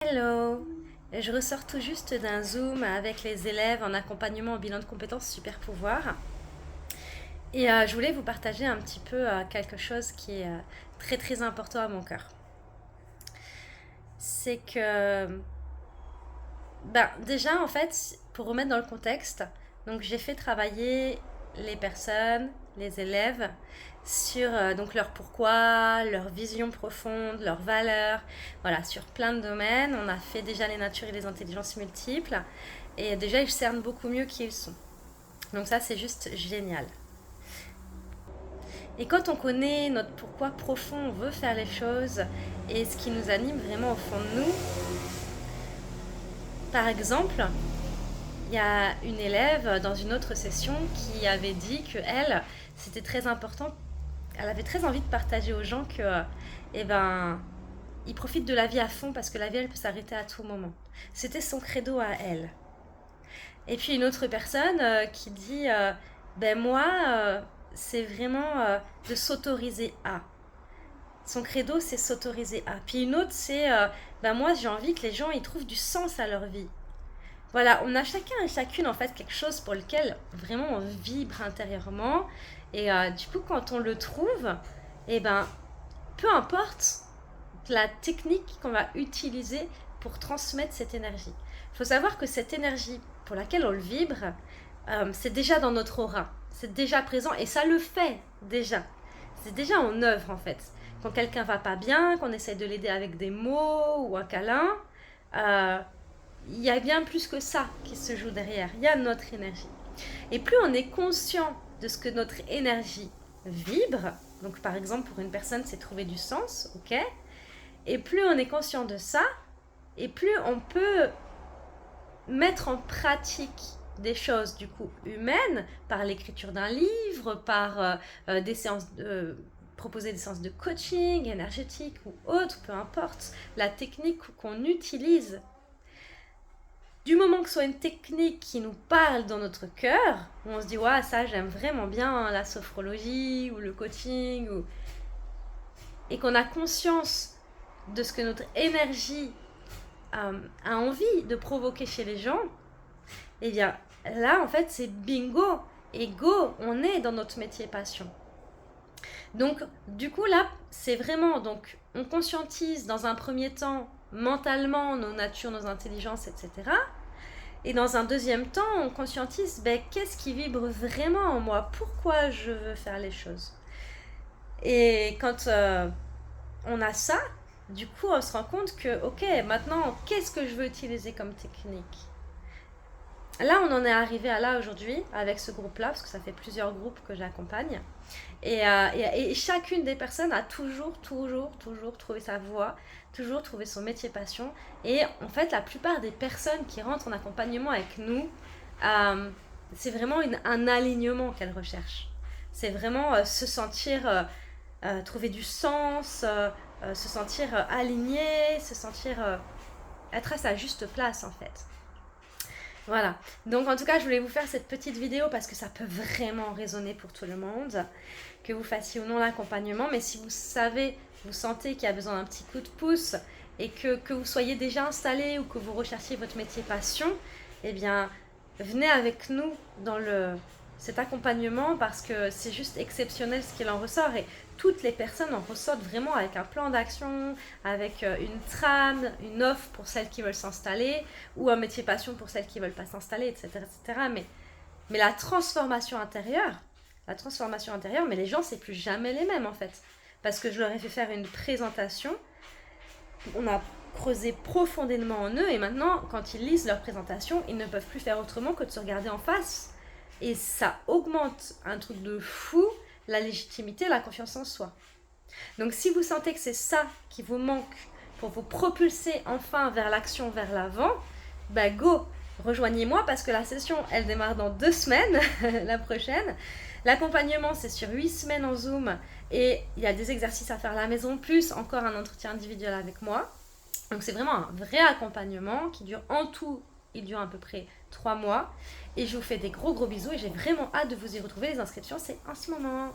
Hello! Je ressors tout juste d'un Zoom avec les élèves en accompagnement au bilan de compétences super pouvoir. Et je voulais vous partager un petit peu quelque chose qui est très très important à mon cœur. C'est que, déjà en fait, pour remettre dans le contexte, donc j'ai fait travailler les personnes, les élèves, sur donc leur pourquoi, leur vision profonde, leurs valeurs, voilà, sur plein de domaines. On a fait déjà les natures et les intelligences multiples, et déjà ils cernent beaucoup mieux qui ils sont. Donc ça c'est juste génial. Et quand on connaît notre pourquoi profond, on veut faire les choses, et ce qui nous anime vraiment au fond de nous, par exemple, il y a une élève dans une autre session qui avait dit que elle, c'était très important, elle avait très envie de partager aux gens que, eh ben, ils profitent de la vie à fond parce que la vie, elle peut s'arrêter à tout moment. C'était son credo à elle. Et puis une autre personne qui dit, ben moi, c'est vraiment de s'autoriser à. Son credo, c'est s'autoriser à. Puis une autre, c'est, ben moi, j'ai envie que les gens, ils trouvent du sens à leur vie. Voilà, on a chacun et chacune en fait quelque chose pour lequel vraiment on vibre intérieurement. Et du coup, quand on le trouve, eh ben, peu importe la technique qu'on va utiliser pour transmettre cette énergie. Il faut savoir que cette énergie pour laquelle on le vibre, c'est déjà dans notre aura. C'est déjà présent et ça le fait déjà. C'est déjà en œuvre en fait. Quand quelqu'un va pas bien, qu'on essaye de l'aider avec des mots ou un câlin, euh, il y a bien plus que ça qui se joue derrière. Il y a notre énergie. Et plus on est conscient de ce que notre énergie vibre, donc par exemple pour une personne c'est trouver du sens, ok, et plus on est conscient de ça, et plus on peut mettre en pratique des choses du coup humaines par l'écriture d'un livre, par des séances proposer des séances de coaching énergétique ou autre, peu importe la technique qu'on utilise. Du moment que ce soit une technique qui nous parle dans notre cœur, où on se dit ouais ça j'aime vraiment bien la sophrologie ou le coaching, et qu'on a conscience de ce que notre énergie a envie de provoquer chez les gens, et bien là en fait c'est bingo et go, on est dans notre métier passion. Donc du coup là c'est vraiment, donc on conscientise dans un premier temps mentalement nos natures, nos intelligences, etc. Et dans un deuxième temps, on conscientise qu'est-ce qui vibre vraiment en moi, pourquoi je veux faire les choses. Et quand on a ça, du coup, on se rend compte que, ok, maintenant, qu'est-ce que je veux utiliser comme technique? Là, on en est arrivé à là aujourd'hui avec ce groupe-là, parce que ça fait plusieurs groupes que j'accompagne. Et chacune des personnes a toujours trouvé sa voie, toujours trouvé son métier passion. Et en fait, la plupart des personnes qui rentrent en accompagnement avec nous, c'est vraiment un alignement qu'elles recherchent. C'est vraiment se sentir, trouver du sens, se sentir aligné, se sentir être à sa juste place en fait. Voilà, donc en tout cas je voulais vous faire cette petite vidéo parce que ça peut vraiment résonner pour tout le monde, que vous fassiez ou non l'accompagnement, mais si vous savez, vous sentez qu'il y a besoin d'un petit coup de pouce et que vous soyez déjà installé ou que vous recherchiez votre métier passion, eh bien venez avec nous dans cet accompagnement parce que c'est juste exceptionnel ce qu'il en ressort et toutes les personnes en ressortent vraiment avec un plan d'action, avec une trame, une offre pour celles qui veulent s'installer ou un métier passion pour celles qui ne veulent pas s'installer, etc. etc. Mais la transformation intérieure, mais les gens, c'est plus jamais les mêmes en fait. Parce que je leur ai fait faire une présentation, on a creusé profondément en eux et maintenant, quand ils lisent leur présentation, ils ne peuvent plus faire autrement que de se regarder en face. Et ça augmente un truc de fou, la légitimité, la confiance en soi. Donc si vous sentez que c'est ça qui vous manque pour vous propulser enfin vers l'action, vers l'avant, go, rejoignez-moi parce que la session, elle démarre dans 2 semaines, la prochaine. L'accompagnement, c'est sur 8 semaines en Zoom et il y a des exercices à faire à la maison, plus encore un entretien individuel avec moi. Donc c'est vraiment un vrai accompagnement qui dure en tout, il dure à peu près 3 mois. Et je vous fais des gros bisous et j'ai vraiment hâte de vous y retrouver. Les inscriptions, c'est en ce moment.